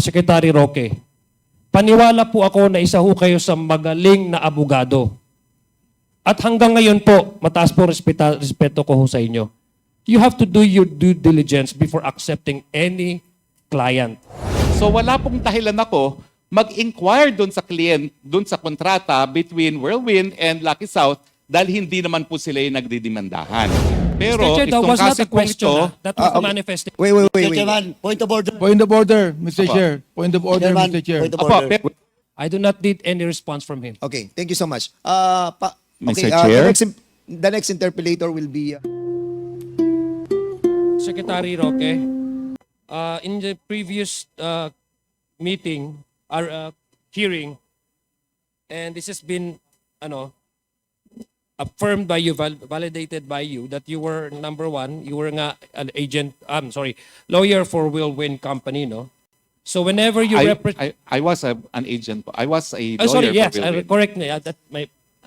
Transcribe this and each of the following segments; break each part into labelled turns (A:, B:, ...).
A: Secretary Roque, paniwala po ako na isa ho kayo sa magaling na abogado. At hanggang ngayon po, mataas po respeto ko ho sa inyo. You have to do your due diligence before accepting any client.
B: So wala pong dahilan ako mag-inquire doon sa client, doon sa kontrata between Whirlwind and Lucky South dahil hindi naman po sila yung nagdidemandahan. Pero
A: Mr. Chair, that
B: itong
A: was not
B: kasi
A: a
B: pong
A: question.
B: ito,
A: That was the manifestation.
C: Wait.
D: Mr. Chairman, point of order.
E: Point of order, Mr.
B: Apa.
E: Chair. Point of order,
D: Chairman,
E: Mr. Chair.
D: point of
B: Apo,
D: order.
A: I do not need any response from him.
C: Okay, thank you so much.
B: Mr.
C: Okay,
B: Chair?
C: the next interpellator will be...
A: Secretary Roque, in the previous meeting, or hearing, and this has been affirmed by you, validated by you, that you were, number one, you were nga an agent, lawyer for Whirlwind Company, no? So whenever you represent...
B: I was an agent. I was a lawyer
A: Oh, sorry,
B: for
A: yes,
B: Whirlwind.
A: correct me.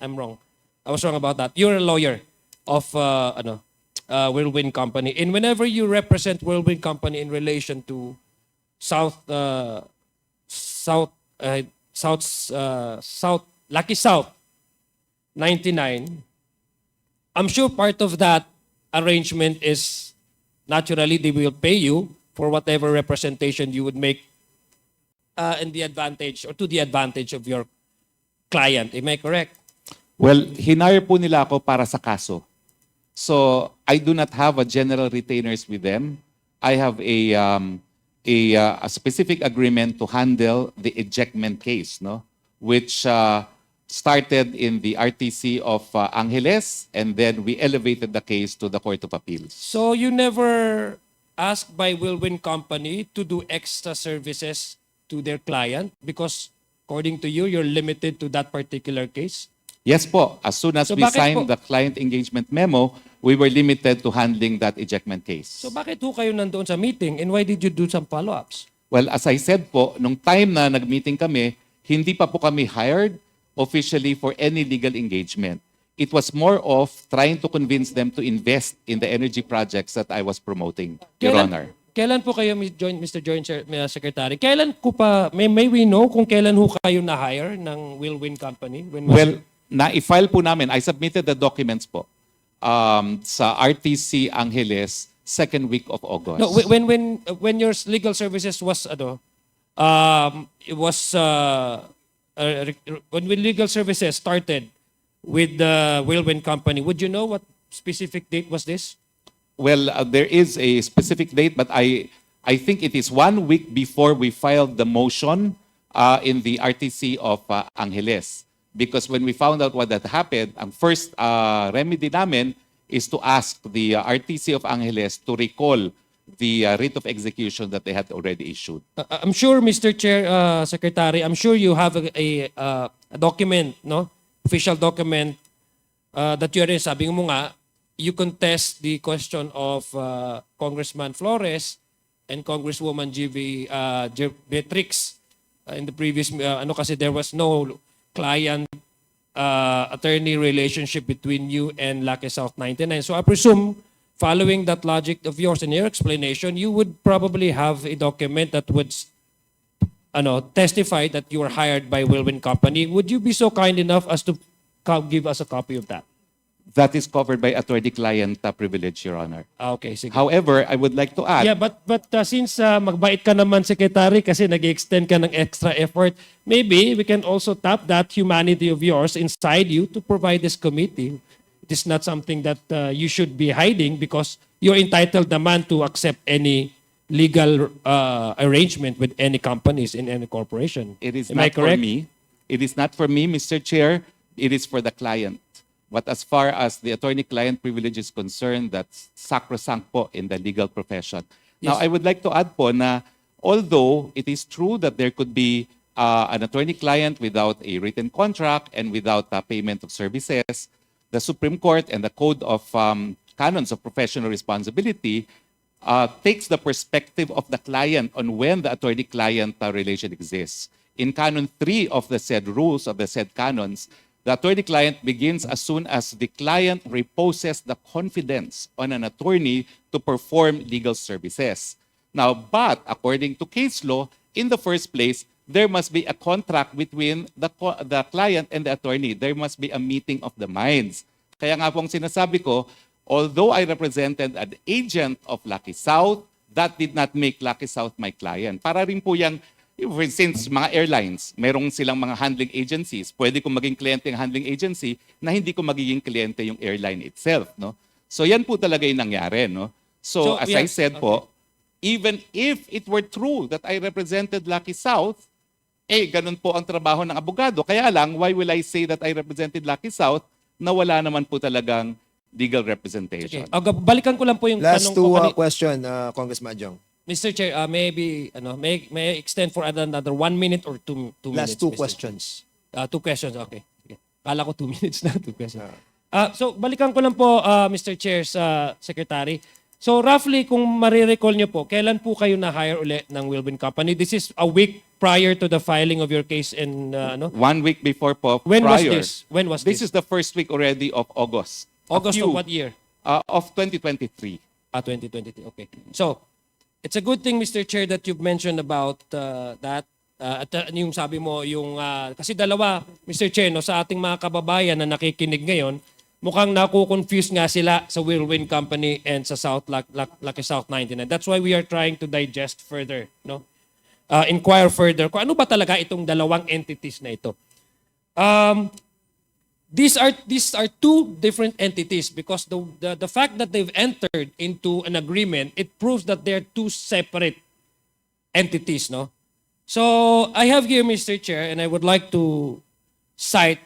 A: I'm wrong. I was wrong about that. You're a lawyer of Whirlwind Company. And whenever you represent Whirlwind Company in relation to Lucky South 99, I'm sure part of that arrangement is naturally they will pay you for whatever representation you would make in the advantage or to the advantage of your client. Am I correct?
B: Well, hinire po nila ako para sa kaso. So, I do not have a general retainers with them. I have a specific agreement to handle the ejectment case, no? Which started in the RTC of Angeles, and then we elevated the case to the Court of Appeals.
A: So you never asked by Whirlwind Company to do extra services to their client because according to you, you're limited to that particular case?
B: Yes po, as soon as
A: So
B: we
A: bakit
B: signed
A: po?
B: the client engagement memo, we were limited to handling that ejectment case.
A: So bakit ho kayo nandoon sa meeting and why did you do some follow-ups?
B: Well, as I said po, nung time na nag-meeting kami, hindi pa po kami hired officially for any legal engagement. It was more of trying to convince them to invest in the energy projects that I was promoting, Your Honor.
A: Kailan po kayo, Mr. Joint Secretary, kailan ko pa, may we know kung kailan ho kayo na-hire ng Whirlwind Company? When was
B: Well, na-file po namin, I submitted the documents po sa RTC Angeles second week of August.
A: No, when your legal services was when legal services started with the Whirlwind Company, would you know what specific date was this?
B: Well, there is a specific date, but I think it is 1 week before we filed the motion in the RTC of Angeles. Because when we found out what had happened, ang first remedy namin is to ask the RTC of Angeles to recall the writ of execution that they had already issued.
A: I'm sure, Mr. Chair, Secretary, I'm sure you have a document, no? Official document that you are sabi mo nga, you contest the question of Congressman Flores and Congresswoman Beatrix in the previous, kasi there was no client attorney relationship between you and Lucky South 99. So I presume, following that logic of yours and your explanation, you would probably have a document that would testify that you were hired by Whirlwind Company. Would you be so kind enough as to give us a copy of that?
B: That is covered by attorney-client privilege, Your Honor.
A: Okay, sige.
B: However, I would like to add,
A: Yeah, but since magbait ka naman, Secretary, kasi nag-extend ka ng extra effort, maybe we can also tap that humanity of yours inside you to provide this committee. It is not something that you should be hiding because you're entitled naman to accept any legal arrangement with any companies in any corporation.
B: it is
A: Am I
B: not for
A: correct?
B: me. It is not for me, Mr. Chair. It is for the client. But as far as the attorney-client privilege is concerned, that's sacrosanct po in the legal profession. Now,
A: Yes.
B: I would like to add po na although it is true that there could be an attorney-client without a written contract and without payment of services, the Supreme Court and the Code of Canons of Professional Responsibility takes the perspective of the client on when the attorney-client relation exists. In Canon 3 of the said rules, of the said canons, the attorney-client begins as soon as the client reposes the confidence on an attorney to perform legal services. Now, but according to case law, in the first place, there must be a contract between the client and the attorney. There must be a meeting of the minds. Kaya nga pong sinasabi ko, although I represented an agent of Lucky South, that did not make Lucky South my client. Para rin po yung, since mga airlines, merong silang mga handling agencies, pwede kong maging kliyente ng handling agency na hindi ko magiging kliyente yung airline itself. No? So yan po talaga yung nangyari. No? So as I said po, even if it were true that I represented Lucky South, ganun po ang trabaho ng abogado. Kaya lang, why will I say that I represented Lucky South na wala naman po talagang legal representation?
A: Okay. Balikan ko lang po yung
C: Last
A: tanong
C: two
A: ko kanina.
C: question, Congressman Jong.
A: Mr. Chair, may I extend for another 1 minute or two minutes?
C: Last two
A: Mr.
C: questions.
A: Two questions, okay. Sige. Kala ko 2 minutes na, 2 questions. So, balikan ko lang po, Mr. Chair, sa Secretary. So, roughly, kung marirecall nyo po, kailan po kayo na-hire ulit ng Wilwin Company? This is a week prior to the filing of your case in,
B: 1 week before po,
A: When was
B: prior.
A: this? When was
B: This
A: this?
B: is the first week already of August.
A: August of what year?
B: Of 2023.
A: 2023. Okay. So, it's a good thing, Mr. Chair, that you've mentioned about that. At yung sabi mo, yung, kasi dalawa, Mr. Chair, no, sa ating mga kababayan na nakikinig ngayon, mukhang naku-confuse nga sila sa Whirlwind Company and sa Lucky South 99. That's why we are trying to digest further, no? Inquire further kung ano ba talaga itong dalawang entities na ito. These are two different entities because the fact that they've entered into an agreement, it proves that they're two separate entities, no? So I have here, Mr. Chair, and I would like to cite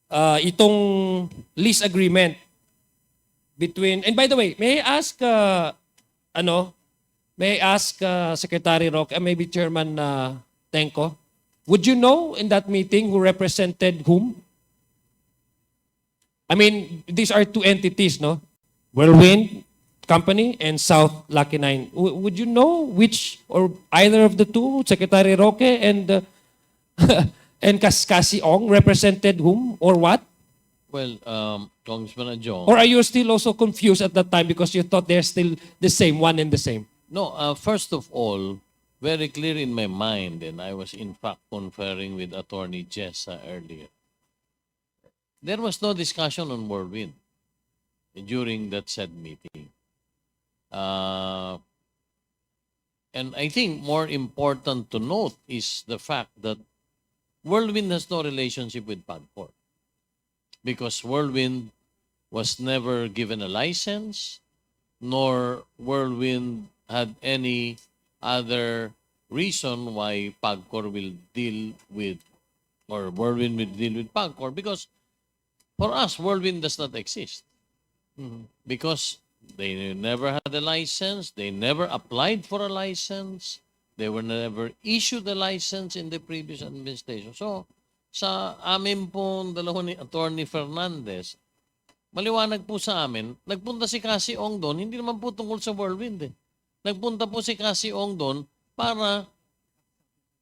A: itong lease agreement between, and by the way, may I ask Secretary Roque, maybe Chairman Tenko, would you know in that meeting who represented whom? I mean, these are two entities, no? Whirlwind Company and South Lucky 9. Would you know which or either of the two, Secretary Roque and and Cassie Ong represented whom or what?
E: Well, Congressman Adjong.
A: Or are you still also confused at that time because you thought they're still the same, one and the same?
E: No, first of all, very clear in my mind, and I was in fact conferring with Attorney Jessa earlier. There was no discussion on Whirlwind during that said meeting. And I think more important to note is the fact that Whirlwind has no relationship with PAGCOR because Whirlwind was never given a license, nor Whirlwind had any other reason why PAGCOR will deal with, or Whirlwind will deal with PAGCOR, because for us, Whirlwind does not exist. Because they never had a license, they never applied for a license, they were never issued a license in the previous administration. So, sa amin pong dalawa ni Attorney Fernandez, maliwanag po sa amin, nagpunta si Cassie Ong doon, hindi naman po tungkol sa Whirlwind eh. Nagpunta po si Cassie Ong doon para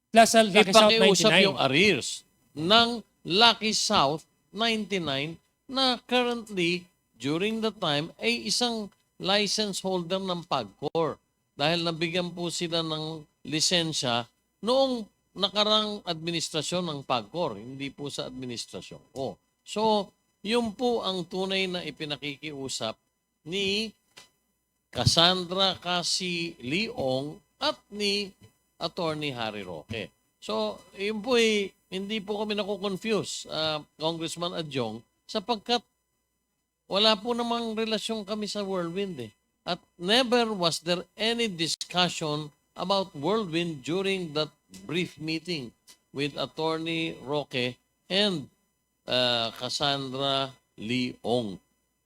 A: Plus sa Lucky South
E: ipakiusap
A: 99.
E: yung arrears ng Lucky South 99 na currently, during the time, ay isang license holder ng PAGCOR. Dahil nabigyan po sila ng lisensya noong nakarang administrasyon ng PAGCOR, hindi po sa administrasyon ko. So, yun po ang tunay na ipinakikiusap ni Cassandra Cassie Leong at ni Attorney Harry Roque. So, yun po hindi po kami nakukonfuse, Congressman Adjong, sapagkat wala po namang relasyon kami sa Whirlwind eh. At never was there any discussion about Whirlwind during that brief meeting with Attorney Roque and Cassandra Leong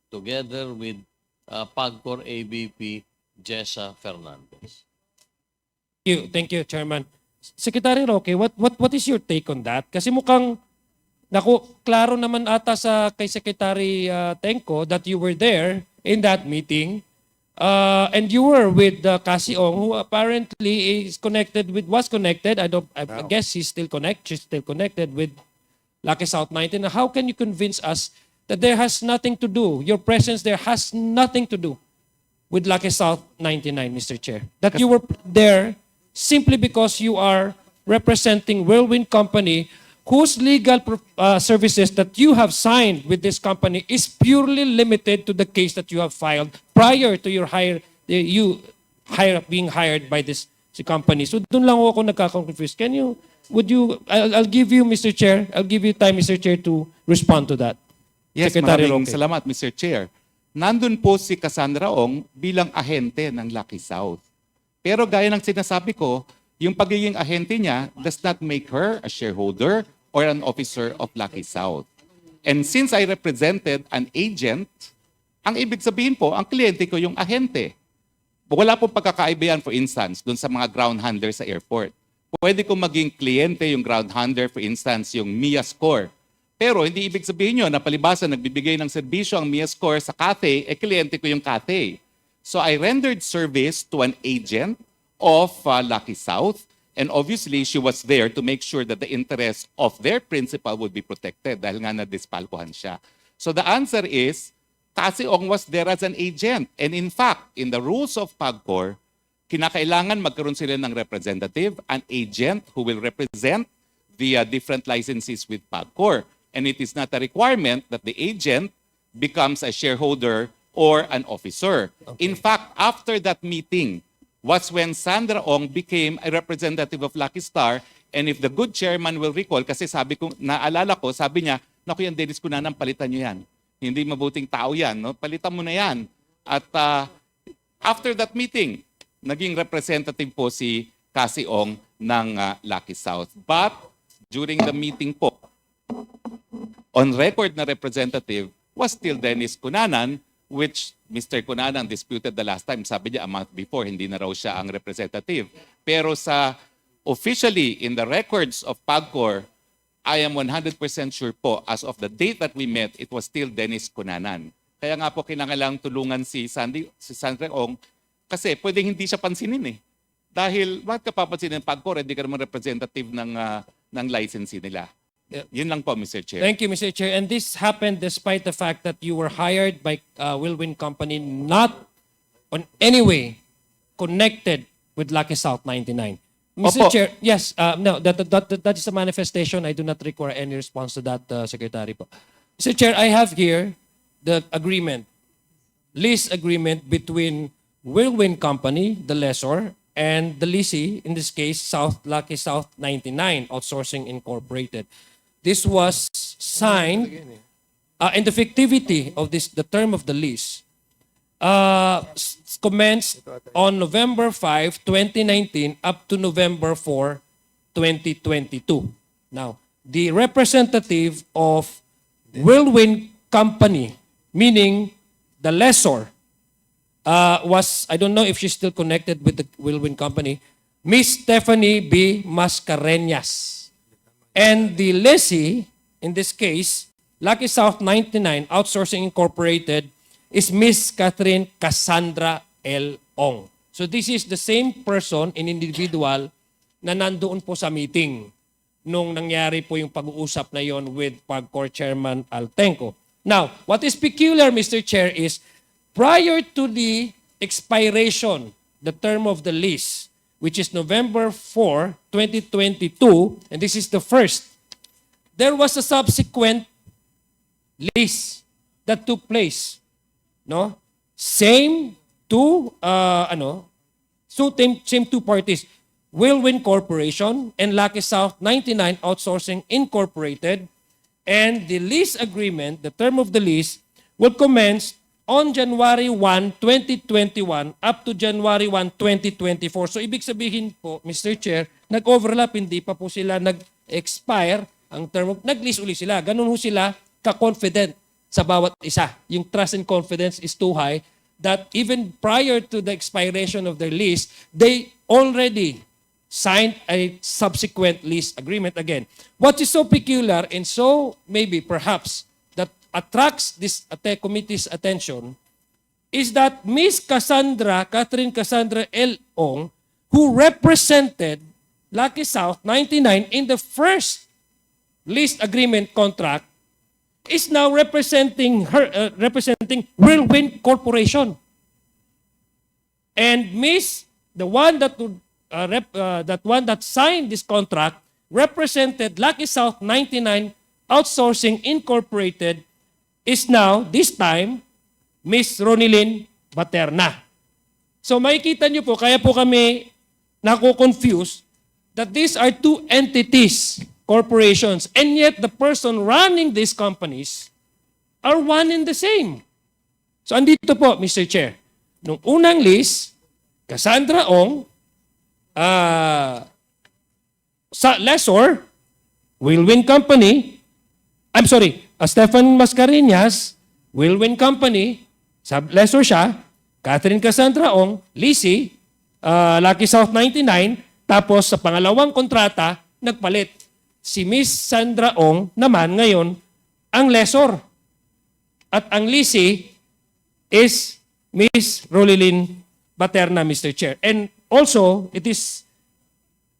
E: together with PAGCOR AVP Jessa Fernandez.
A: Thank you, Chairman. Secretary Roque, what is your take on that? Kasi mukhang klaro naman ata kay Secretary Tenko that you were there in that meeting and you were with Cassie Ong, who apparently was connected. I guess she's still connected with Lucky South 19. How can you convince us that there has nothing to do, your presence there has nothing to do with Lucky South 99, Mr. Chair? That you were there simply because you are representing Whirlwind Company, whose legal services that you have signed with this company is purely limited to the case that you have filed prior to your being hired by this company. So doon lang ako nagka-confuse. I'll give you, Mr. Chair, I'll give you time, Mr. Chair, to respond to that.
B: Yes,
A: Secretary
B: maraming
A: Roque.
B: salamat, Mr. Chair. Nandun po si Cassandra Ong bilang ahente ng Lucky South. Pero gaya ng sinasabi ko, yung pagiging ahente niya does not make her a shareholder or an officer of Lucky South. And since I represented an agent, ang ibig sabihin po, ang kliyente ko yung ahente. Wala pong pagkakaiba yan, for instance, dun sa mga ground handler sa airport. Pwede kong maging kliyente yung ground handler, for instance, yung MIA Score. Pero hindi ibig sabihin nyo na palibasa nagbibigay ng serbisyo ang MIA Score sa Cathay, kliyente ko yung Cathay. So I rendered service to an agent of Lucky South, and obviously she was there to make sure that the interests of their principal would be protected dahil nga na-dispalkuhan siya. So the answer is, Cassie Ong was there as an agent. And in fact, in the rules of PAGCOR, kinakailangan magkaroon sila ng representative, an agent who will represent the different licenses with PAGCOR. And it is not a requirement that the agent becomes a shareholder or an officer. In fact, after that meeting was when Sandra Ong became a representative of Lucky Star. And if the good chairman will recall, kasi sabi ko, naalala ko, sabi niya, naku yan, Dennis Cunanan, palitan niyo yan. Hindi mabuting tao yan. No? Palitan mo na yan. At after that meeting, naging representative po si Cassie Ong ng Lucky South. But during the meeting po, on record na representative was still Dennis Cunanan, which Mr. Cunanan disputed the last time. Sabi niya a month before, hindi na raw siya ang representative. Pero sa officially in the records of PAGCOR, I am 100% sure po, as of the date that we met, it was still Dennis Cunanan. Kaya nga po kinakailangang tulungan si Sandra Ong kasi pwedeng hindi siya pansinin eh. Dahil bakit ka papansinin ng PAGCOR, hindi ka naman representative ng licensee nila. Yun lang po, Mr. Chair.
A: Thank you, Mr. Chair. And this happened despite the fact that you were hired by Whirlwind Company, not on any way connected with Lucky South 99. Mr.
B: Opo.
A: Chair, yes, no, that is a manifestation. I do not require any response to that, Secretary po. Mr. Chair, I have here the agreement, lease agreement between Whirlwind Company, the lessor, and the leasee, in this case, Lucky South 99 Outsourcing Incorporated. This was signed, and the fictivity of the term of the lease commenced on November 5, 2019 up to November 4, 2022. Now, the representative of Whirlwind Company, meaning the lessor, was, I don't know if she's still connected with the Whirlwind Company, Miss Stephanie B. Mascareñas. And the lessee, in this case, Lucky South 99 Outsourcing Incorporated, is Miss Catherine Cassandra L. Ong. So this is the same person, an individual, na nandoon po sa meeting nung nangyari po yung pag-uusap na yon with PAGCOR Chairman Altenco. Now, what is peculiar, Mr. Chair, is prior to the expiration, the term of the lease, which is November 4, 2022, and this is the first, there was a subsequent lease that took place. No? Same two parties, Whirlwind Corporation and Lucky South 99 Outsourcing Incorporated, and the lease agreement, the term of the lease, will commence on January 1, 2021 up to January 1, 2024. So ibig sabihin po, Mr. Chair, nag-overlap, hindi pa po sila nag-expire ang term of, nag-lease uli sila. Ganun ho sila ka-confident sa bawat isa. Yung trust and confidence is too high that even prior to the expiration of their lease, they already signed a subsequent lease agreement again. What is so peculiar and so maybe perhaps that attracts this committee's attention is that Miss Catherine Cassandra L. Ong, who represented Lucky South 99 in the first lease agreement contract, is now representing Whirlwind Corporation. And the one that signed this contract represented Lucky South 99 Outsourcing Incorporated is now, this time, Miss Ronilyn Baterna. So makikita nyo po, kaya po kami nako-confuse that these are two entities, corporations, and yet the person running these companies are one and the same. So andito po, Mr. Chair. Nung unang list, Cassandra Ong, sa lessor, Whirlwind Company, Stefan Mascareñas, Whirlwind Company, lessor siya, Catherine Cassandra Ong, Lisi, Lucky South 99, tapos sa pangalawang kontrata, nagpalit. Si Miss Sandra Ong naman ngayon ang lessor. At ang Lisi is Miss Ronilyn Baterna, Mr. Chair. And also, it is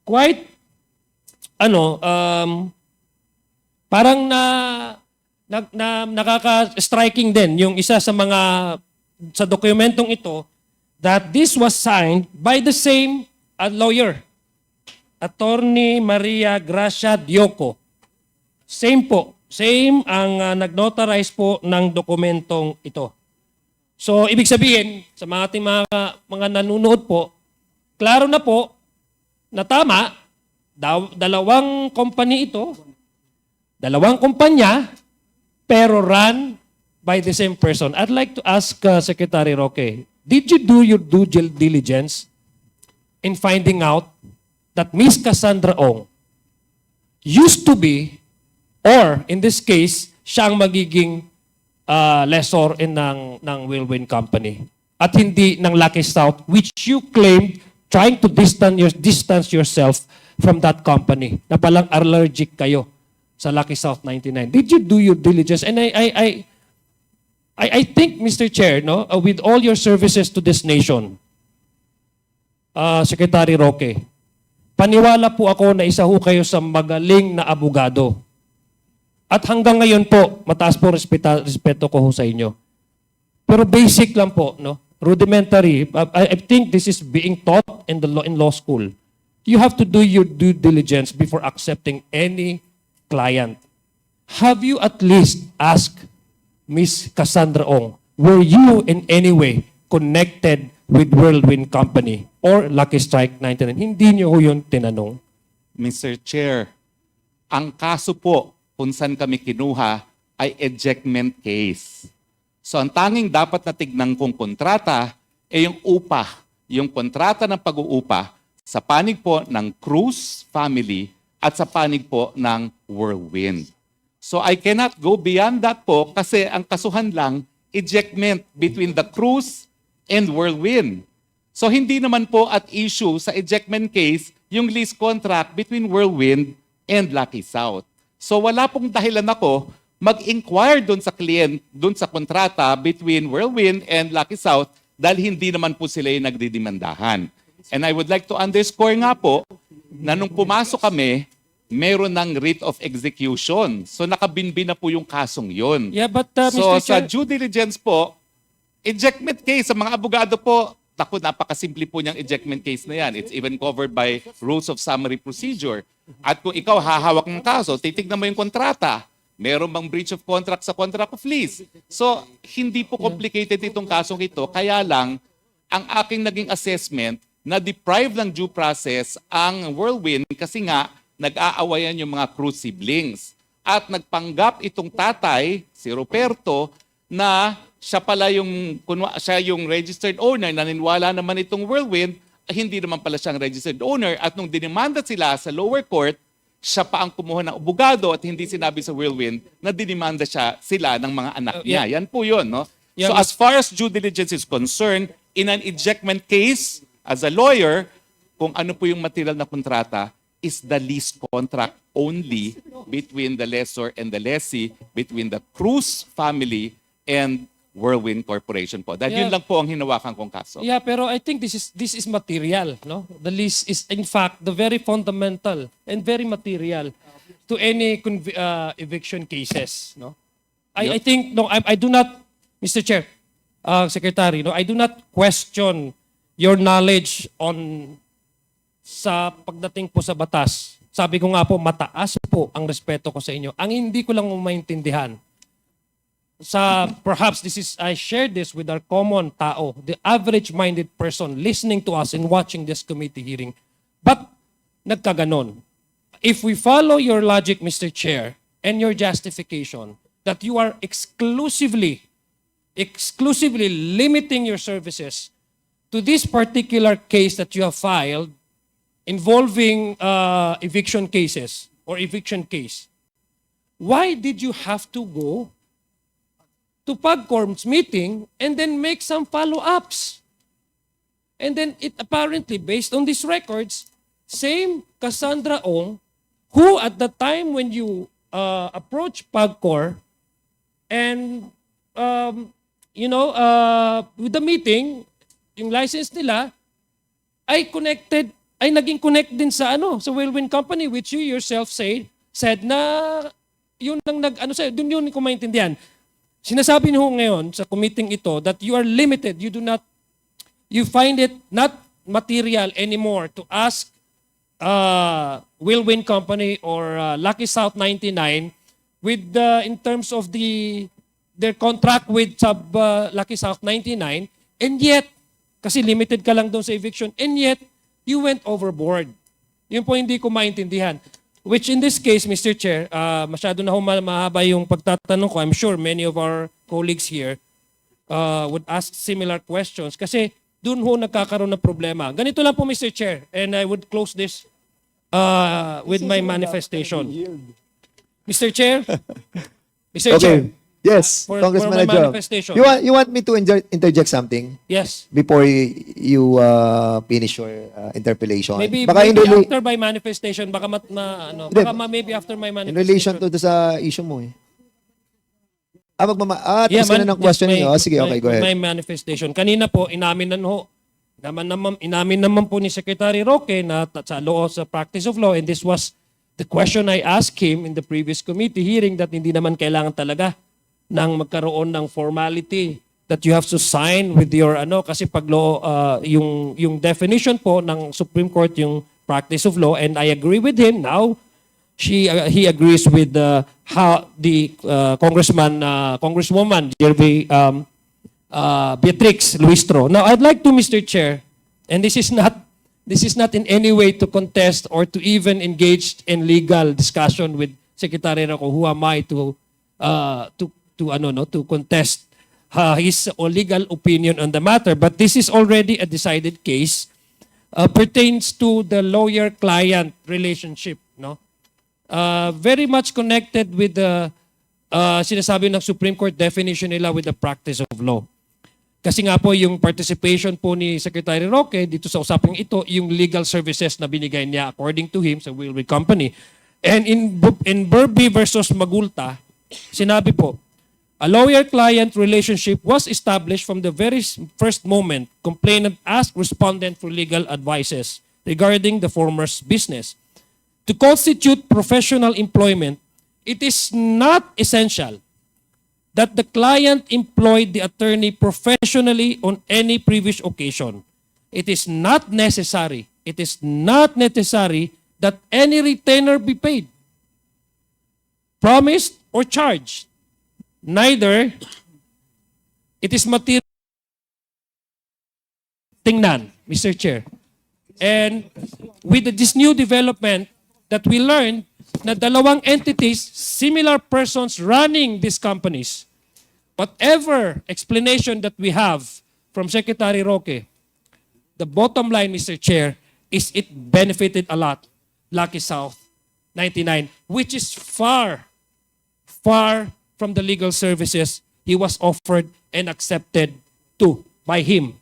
A: quite, parang nakaka-striking din yung isa sa sa dokumentong ito that this was signed by the same lawyer, Attorney Maria Gracia Dioco. Same po. Same ang nag-notarize po ng dokumentong ito. So, ibig sabihin, sa mga ating mga nanonood po, klaro na po na tama, dalawang company ito, dalawang kumpanya, pero run by the same person. I'd like to ask Secretary Roque, did you do your due diligence in finding out that Miss Cassandra Ong used to be, or in this case, siya ang magiging lessor ng Whirlwind Company at hindi ng Lucky South, which you claimed trying to distance yourself from that company na palang allergic kayo sa Lucky South 99. Did you do your diligence? And I think, Mr. Chair, no, with all your services to this nation, Secretary Roque, paniwala po ako na isa ho kayo sa magaling na abogado. At hanggang ngayon po, mataas po respeto ko ho sa inyo. Pero basic lang po, no? Rudimentary. I think this is being taught in law school. You have to do your due diligence before accepting any client. Have you at least asked Miss Cassandra Ong, were you in any way connected with Whirlwind Company or Lucky Strike 99? Hindi niyo ho yun tinanong.
B: Mr. Chair, ang kaso po kung saan kami kinuha ay ejectment case. So ang tanging dapat na tignan kong kontrata ay yung upa, yung kontrata ng pag-uupa sa panig po ng Cruz family at sa panig po ng Whirlwind. So I cannot go beyond that po kasi ang kasuhan lang ejectment between the Cruz and Whirlwind. So hindi naman po at issue sa ejectment case yung lease contract between Whirlwind and Lucky South. So wala pong dahilan ako mag-inquire doon sa client, doon sa kontrata between Whirlwind and Lucky South dahil hindi naman po sila yung nagdidimandahan. And I would like to underscore nga po na nung pumasok kami, meron ng writ of execution. So nakabinbin na po yung kasong yon.
A: Yeah, but
B: So
A: Mr.
B: sa
A: Chair,
B: due diligence po, ejectment case sa mga abogado po, napakasimple po niyang ejectment case na yan. It's even covered by rules of summary procedure. At kung ikaw hahawak ng kaso, titignan mo yung kontrata. Meron bang breach of contract sa contract of lease? So, hindi po complicated itong kasong ito. Kaya lang, ang aking naging assessment na deprive ng due process ang Whirlwind kasi nga nag-aawayan yung mga Cruz siblings. At nagpanggap itong tatay, si Roberto, na siya pala siya yung registered owner, naniniwala naman itong Whirlwind, hindi naman pala siyang registered owner. At nung dinimanda sila sa lower court, siya pa ang kumuha ng abogado at hindi sinabi sa Whirlwind na dinimanda sila ng mga anak niya. Yan po yun. No?
A: Yeah,
B: So as far as due diligence is concerned, in an ejectment case, as a lawyer, kung ano po yung material na kontrata, is the lease contract only between the lessor and the lessee, between the Cruz family and Whirlwind Corporation po. Dahil yun
A: Yeah.
B: lang po ang hinawakan kong kaso.
A: yeah, pero I think this is material, no? The lease is in fact the very fundamental and very material to any eviction cases, no? I think no, I do not, Mr. Chair, Secretary, no, I do not question your knowledge on sa pagdating po sa batas. Sabi ko nga po, mataas po ang respeto ko sa inyo. Ang hindi ko lang maintindihan, perhaps I shared this with our common tao, the average-minded person listening to us and watching this committee hearing. But nagkaganon. If we follow your logic, Mr. Chair, and your justification that you are exclusively limiting your services to this particular case that you have filed involving eviction cases or eviction case, why did you have to go to PAGCORP's meeting and then make some follow-ups? And then it apparently, based on these records, same Cassandra Ong, who at the time when you approached PAGCOR and with the meeting, yung license nila ay naging connect din sa Whirlwind Company, which you yourself said na yun ang doon yun ko maintindihan. Sinasabi niyo ngayon sa committee ito that you are limited, you find it not material anymore to ask Whirlwind Company or Lucky South 99 with in terms of their contract with Lucky South 99, and yet kasi limited ka lang doon sa eviction, and yet you went overboard. Yun po hindi ko maintindihan. Which in this case, Mr. Chair, masyado na mahaba yung pagtatanong ko. I'm sure many of our colleagues here would ask similar questions kasi doon ho nagkakaroon ng problema. Ganito lang po, Mr. Chair, and I would close this with my manifestation. Mr. Chair? Mr. Chair?
C: Yes,
A: For
C: Congressman
A: my
C: Adjo.
A: manifestation.
C: You want me to interject something
A: Yes.
C: before you finish your interpellation?
A: Maybe
C: Baka
A: after my manifestation, baka maybe after my
C: in
A: manifestation.
C: relation to sa issue mo eh. Tapos ka na ng
A: yes,
C: questioning. Sige, okay, go ahead.
A: My manifestation. Kanina po, inamin naman po ni Secretary Roque na sa practice of law, and this was the question I asked him in the previous committee hearing, that hindi naman kailangan talaga nang magkaroon ng formality that you have to sign with your kasi pag law yung definition po ng Supreme Court yung practice of law, and I agree with him now. He agrees with how the Congresswoman Beatrix Luistro. Now I'd like to, Mr. Chair, and this is not in any way to contest or to even engage in legal discussion with Secretary Roque. Who am I to contest his legal opinion on the matter? But this is already a decided case, pertains to the lawyer-client relationship, very much connected with the sinasabi ng Supreme Court definition nila with the practice of law. Kasi nga po yung participation po ni Secretary Roque dito sa usaping ito, yung legal services na binigay niya according to him sa Whirlwind Company. And in Burby versus Magulta, sinabi po, a lawyer-client relationship was established from the very first moment complainant asked respondent for legal advices regarding the former's business. To constitute professional employment, it is not essential that the client employed the attorney professionally on any previous occasion. It is not necessary that any retainer be paid, promised, or charged. Neither it is material. Tingnan, Mr. Chair. And with this new development that we learned na dalawang entities, similar persons running these companies, whatever explanation that we have from Secretary Roque, the bottom line, Mr. Chair, is it benefited a lot Lucky South 99, which is far from the legal services he was offered and accepted by him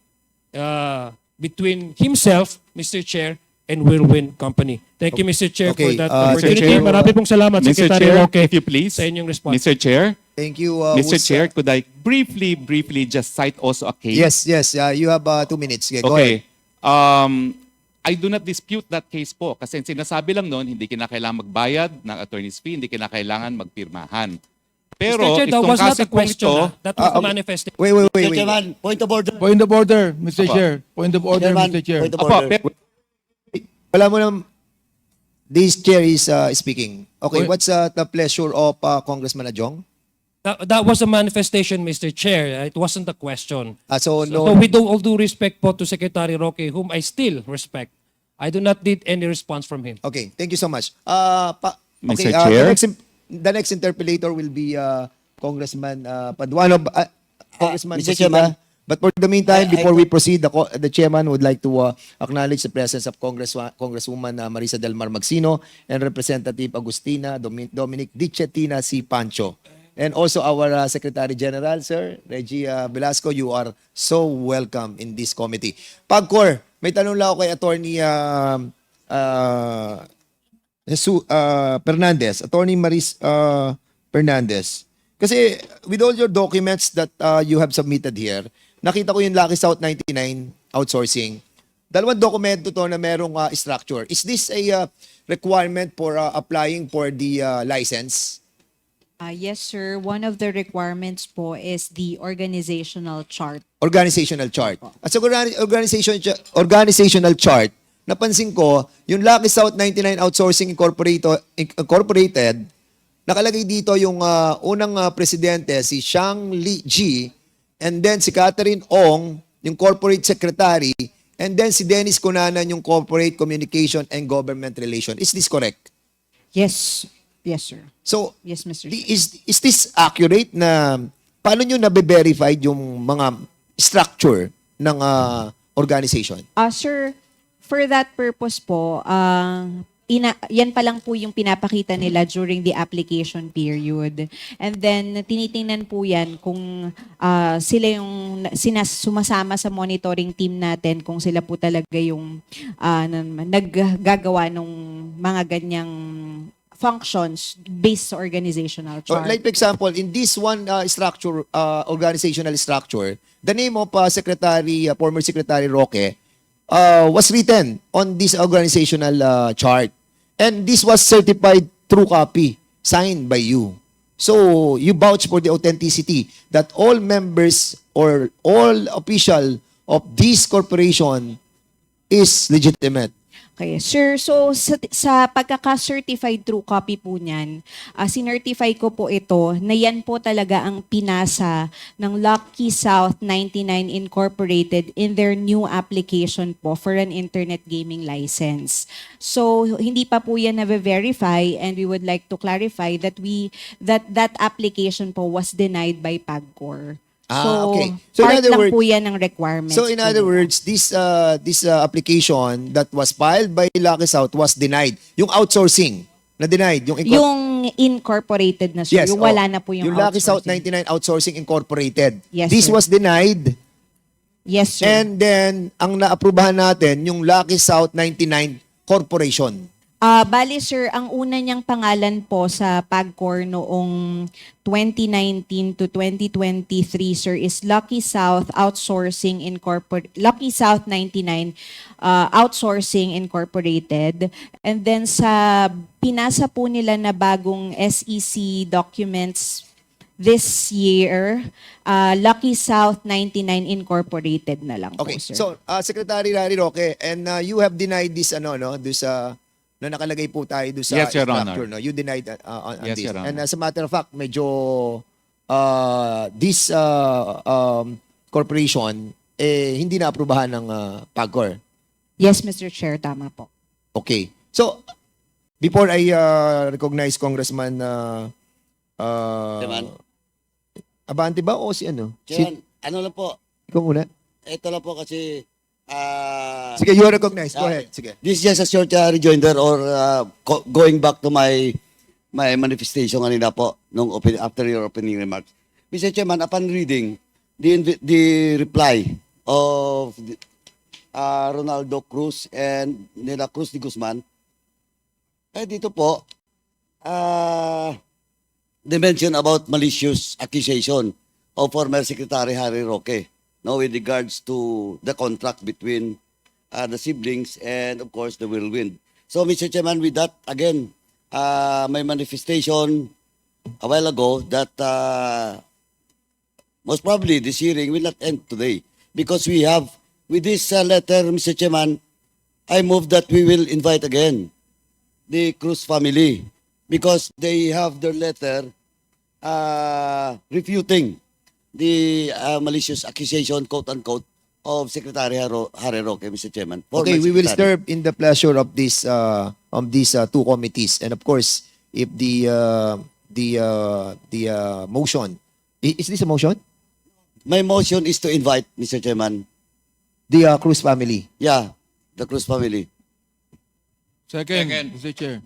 A: between himself, Mr. Chair, and Whirlwind Company. Thank you, Mr. Chair, for
C: Okay,
A: that
C: Mr.
A: opportunity.
C: Chair,
A: Marami pong salamat,
B: Mr.
A: Secretary
B: Chair,
A: Roque,
B: if you please,
A: sa inyong response.
B: Mr. Chair,
C: Thank you.
B: Mr. Chair, could I briefly just cite also a case?
C: Yes. You have 2 minutes. Okay, go
B: Okay.
C: ahead.
B: I do not dispute that case po kasi sinasabi lang noon hindi kinakailangan magbayad ng attorney's fee, hindi kinakailangan magpirmahan. Pero
A: Mr. Chair, that
B: itong
A: was not
B: kaso
A: a question.
B: ito,
A: That was the manifestation.
C: Wait.
D: Mr. Chairman, point of order.
F: Point of order, Mr.
B: Apa.
F: Chair. Point of order,
D: Chairman,
F: Mr. Chair.
D: point of
B: Apo,
D: order.
C: Wala mo nang... This chair is speaking. Okay,
F: Wait.
C: what's the pleasure of Congressman Adjong?
A: That was a manifestation, Mr. Chair. It wasn't a question.
C: So,
A: So
C: no...
A: with all due respect po to Secretary Roque, whom I still respect, I do not need any response from him.
C: Okay, thank you so much.
B: Mr.
C: Okay,
B: Chair?
C: the next interpellator will be Congressman Paduano. Congressman
D: Mr.
C: Busita.
D: Chairman.
C: But for the meantime,
D: I-
C: before we proceed, the chairman would like to acknowledge the presence of Congresswoman Marisa Del Mar Magsino and Representative Agustina Dominic Dichetina C. Pancho. And also our Secretary General, Sir, Reggie Velasco, you are so welcome in this committee. Pagcor, may tanong lang ako kay Attorney Fernandez, Attorney Maris Fernandez. Kasi with all your documents that you have submitted here, nakita ko yung Lucky South 99 outsourcing. Dalawang dokumento to na merong structure. Is this a requirement for applying for the license?
G: Yes, sir. One of the requirements po is the organizational chart.
C: Organizational chart. At sa organizational chart, napansin ko, yung Lucky South 99 Outsourcing Incorporated, nakalagay dito yung unang presidente, si Shang Li Ji, and then si Catherine Ong, yung corporate secretary, and then si Dennis Cunanan, yung corporate communication and government relation. Is this correct?
G: Yes. Yes, sir.
C: So,
G: Yes, Mr. Chair.
C: is this accurate na paano nyo nabe-verify yung mga structure ng organization?
G: Sir, for that purpose po, yan pa lang po yung pinapakita nila during the application period. And then, tinitingnan po yan kung sila yung sumasama sa monitoring team natin, kung sila po talaga yung naggagawa ng mga ganyang functions based sa organizational
C: Or
G: chart.
C: like for example, in this one structure, organizational structure, the name of former Secretary Roque was written on this organizational chart. And this was certified true copy, signed by you. So, you vouch for the authenticity that all members or all official of this corporation is legitimate.
G: Okay, sir. So, sa pagkaka-certified true copy po niyan, sinertify ko po ito na yan po talaga ang pinasa ng Lucky South 99 Incorporated in their new application po for an internet gaming license. So, hindi pa po yan na-verify, and we would like to clarify that that application po was denied by PAGCOR. So,
C: okay. So, in
G: part
C: other
G: lang
C: words-
G: po yan ng requirements.
C: So in
G: po
C: other
G: nila.
C: words, this application that was filed by Lucky South was denied. Yung outsourcing na denied.
G: Yung incorporated na, sir. Yung wala na po yung
C: Lucky South
G: outsourcing.
C: 99 Outsourcing Incorporated.
G: Yes,
C: This
G: sir.
C: was denied.
G: Yes, sir.
C: And then, ang naaprubahan natin, yung Lucky South 99 Corporation.
G: Bali, sir, ang una niyang pangalan po sa PAGCOR noong 2019 to 2023, sir, is Lucky South Outsourcing Lucky South 99 Outsourcing Incorporated. And then sa pinasa po nila na bagong SEC documents this year, Lucky South 99 Incorporated na lang
C: Okay.
G: po, sir.
C: So, Secretary Larry Roque, and you have denied this, na nakalagay po tayo doon sa
B: Yes, Your
C: structure,
B: Honor.
C: no? You denied on
B: Yes,
C: this.
B: Your Honor.
C: And as a matter of fact, medyo this corporation hindi na aprubahan ng PAGCOR.
G: Yes, Mr. Chair, tama po.
C: Okay. So, before I recognize Congressman
D: Chairman.
C: Abante ba o si ano?
D: Chairman, ano lang po,
C: Ikaw muna.
D: ito lang po kasi
C: Sige, you are recognized. Go ahead. Sige.
D: this is just a short rejoinder or going back to my manifestation kanina po after your opening remarks. Mr. Chairman, upon reading the reply of Ronaldo Cruz and Nela Cruz de Guzman, dito po, they mention about malicious accusation of former Secretary Harry Roque, with regards to the contract between the siblings and of course the whirlwind. So Mr. Chairman, with that, again, my manifestation a while ago that most probably this hearing will not end today because we have, with this letter, Mr. Chairman, I move that we will invite again the Cruz family because they have their letter refuting the malicious accusation, quote-unquote, of Secretary Harry Roque, Mr. Chairman.
C: Okay,
D: Former
C: we will
D: Secretary.
C: serve in the pleasure of these two committees, and of course, if the motion is this a motion?
D: My motion is to invite, Mr. Chairman,
C: The Cruz family.
D: yeah, the Cruz family.
F: Second, Mr. Chair.